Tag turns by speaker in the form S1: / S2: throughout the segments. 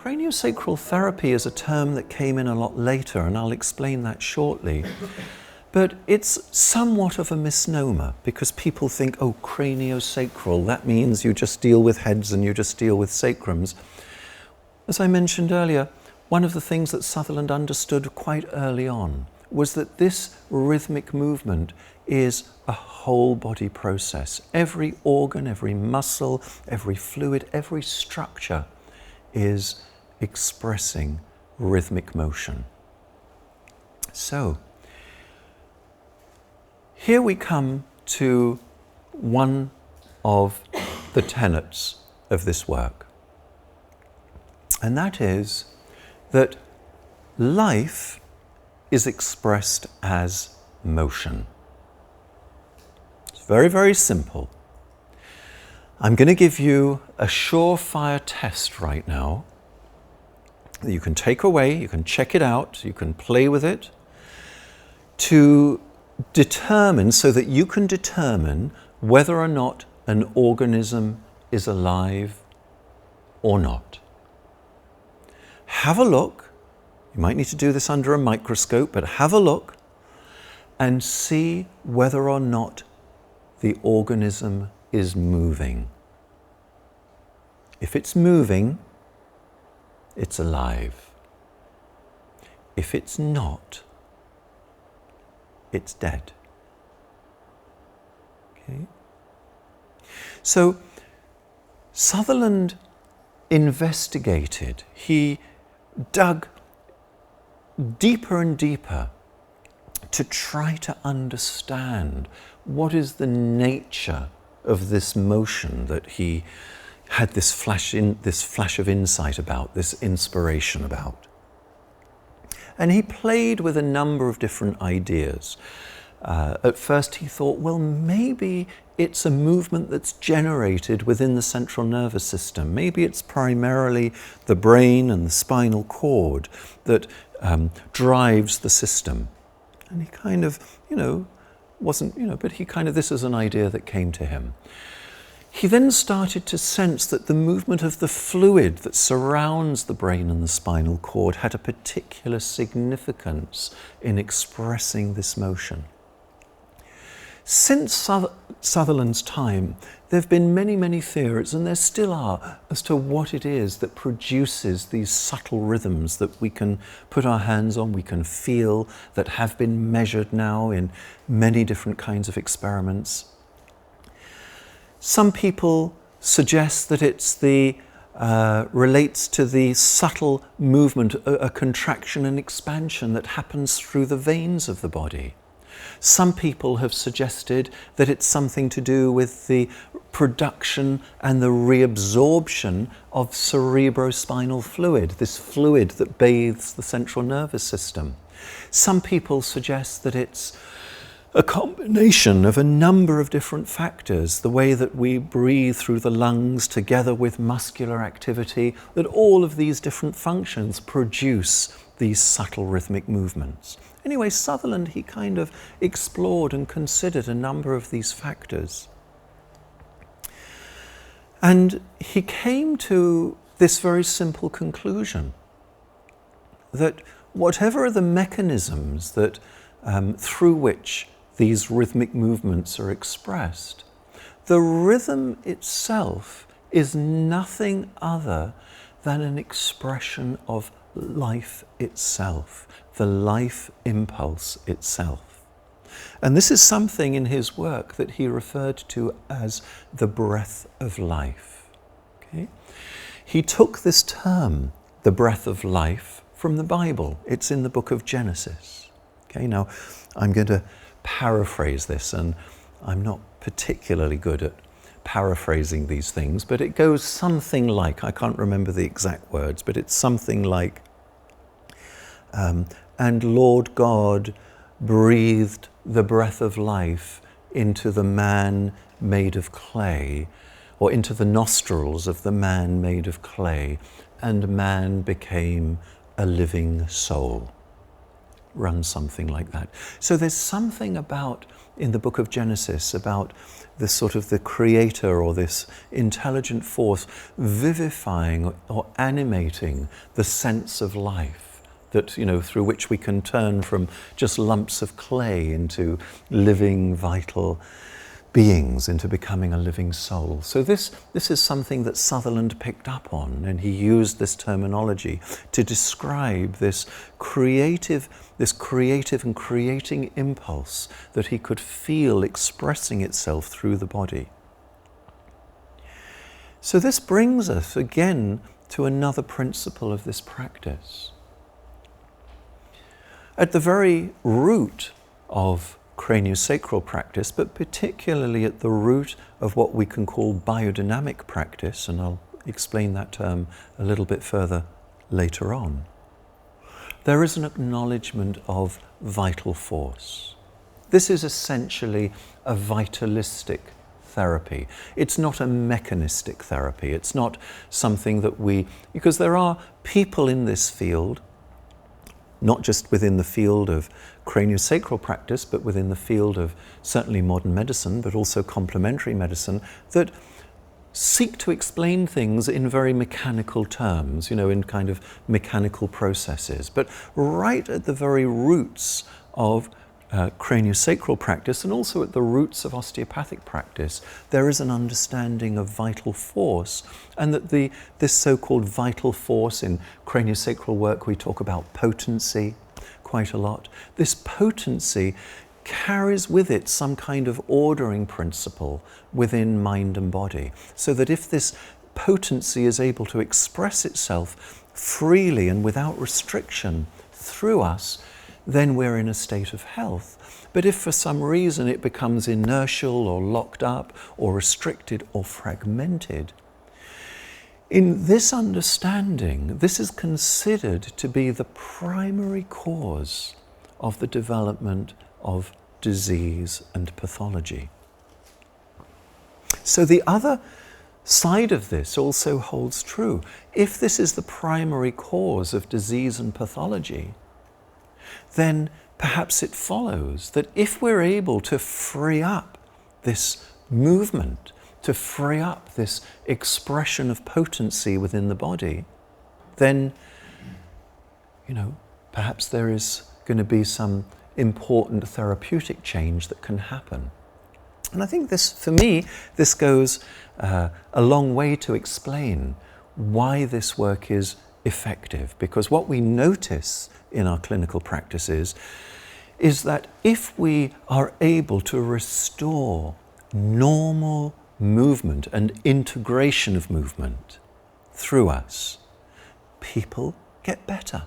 S1: Craniosacral therapy is a term that came in a lot later, and I'll explain that shortly. But it's somewhat of a misnomer because people think, oh, craniosacral, that means you just deal with heads and you just deal with sacrums. As I mentioned earlier, one of the things that Sutherland understood quite early on was that this rhythmic movement is a whole body process. Every organ, every muscle, every fluid, every structure is expressing rhythmic motion. So, here we come to one of the tenets of this work, and that is that life is expressed as motion. It's very, very simple. I'm going to give you a surefire test right now that you can take away, you can check it out, you can play with it, to determine, so that you can determine whether or not an organism is alive or not. Have a look. You might need to do this under a microscope, but have a look and see whether or not the organism is moving. If it's moving, it's alive. If it's not, it's dead. Okay? So Sutherland investigated. He dug deeper and deeper to try to understand what is the nature of this motion that he had this flash of insight about, this inspiration about. And he played with a number of different ideas. At first he thought, well, maybe it's a movement that's generated within the central nervous system. Maybe it's primarily the brain and the spinal cord that drives the system. And he kind of, this is an idea that came to him. He then started to sense that the movement of the fluid that surrounds the brain and the spinal cord had a particular significance in expressing this motion. Since Sutherland's time, there have been many, many theories, and there still are, as to what it is that produces these subtle rhythms that we can put our hands on, we can feel, that have been measured now in many different kinds of experiments. Some people suggest that it's relates to the subtle movement, a contraction and expansion that happens through the veins of the body. Some people have suggested that it's something to do with the production and the reabsorption of cerebrospinal fluid, this fluid that bathes the central nervous system. Some people suggest that it's a combination of a number of different factors, the way that we breathe through the lungs together with muscular activity, that all of these different functions produce these subtle rhythmic movements. Anyway, Sutherland, he kind of explored and considered a number of these factors. And he came to this very simple conclusion, that whatever are the mechanisms that through which these rhythmic movements are expressed, the rhythm itself is nothing other than an expression of life itself, the life impulse itself. And this is something in his work that he referred to as the breath of life. Okay? He took this term, the breath of life, from the Bible. It's in the book of Genesis. Okay, now I'm going to paraphrase this, and I'm not particularly good at paraphrasing these things, but it goes something like, I can't remember the exact words, but it's something like, and Lord God breathed the breath of life into the man made of clay, or into the nostrils of the man made of clay, and man became a living soul. Run something like that. So there's something about in the book of Genesis about this sort of the creator or this intelligent force vivifying or animating the sense of life that, through which we can turn from just lumps of clay into living, vital beings, into becoming a living soul. So this is something that Sutherland picked up on, and he used this terminology to describe this creative and creating impulse that he could feel expressing itself through the body. So this brings us again to another principle of this practice. At the very root of craniosacral practice, but particularly at the root of what we can call biodynamic practice, and I'll explain that term a little bit further later on, there is an acknowledgement of vital force. This is essentially a vitalistic therapy. It's not a mechanistic therapy. It's not something that because there are people in this field, not just within the field of craniosacral practice, but within the field of certainly modern medicine, but also complementary medicine, that seek to explain things in very mechanical terms, in kind of mechanical processes. But right at the very roots of craniosacral practice, and also at the roots of osteopathic practice, there is an understanding of vital force, and that this so-called vital force, in craniosacral work we talk about potency quite a lot. This potency carries with it some kind of ordering principle within mind and body, so that if this potency is able to express itself freely and without restriction through us, then we're in a state of health. But if for some reason it becomes inertial or locked up or restricted or fragmented, in this understanding, this is considered to be the primary cause of the development of disease and pathology. So the other side of this also holds true. If this is the primary cause of disease and pathology, then perhaps it follows that if we're able to free up this movement, to free up this expression of potency within the body, then, perhaps there is going to be some important therapeutic change that can happen. And I think for me, this goes a long way to explain why this work is effective. Because what we notice in our clinical practices is that if we are able to restore normal movement and integration of movement through us, people get better.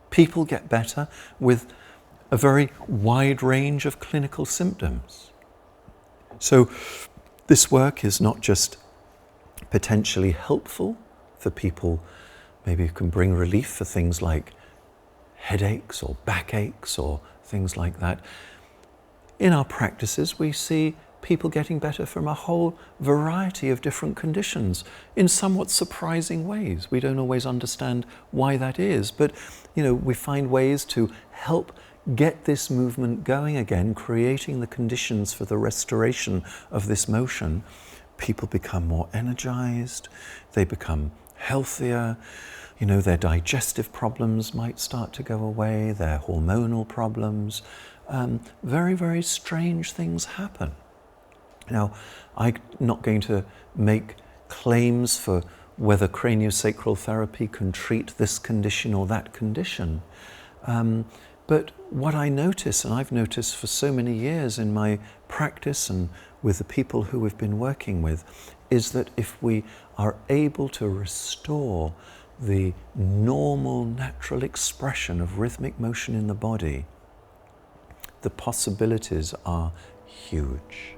S1: People get better with a very wide range of clinical symptoms. So this work is not just potentially helpful for people, maybe it can bring relief for things like headaches or backaches or things like that. In our practices, we see people getting better from a whole variety of different conditions in somewhat surprising ways. We don't always understand why that is, but we find ways to help get this movement going again, creating the conditions for the restoration of this motion. People become more energized, they become healthier, their digestive problems might start to go away, their hormonal problems. Very, very strange things happen. Now, I'm not going to make claims for whether craniosacral therapy can treat this condition or that condition. But what I notice, and I've noticed for so many years in my practice and with the people who we've been working with, is that if we are able to restore the normal, natural expression of rhythmic motion in the body, the possibilities are huge.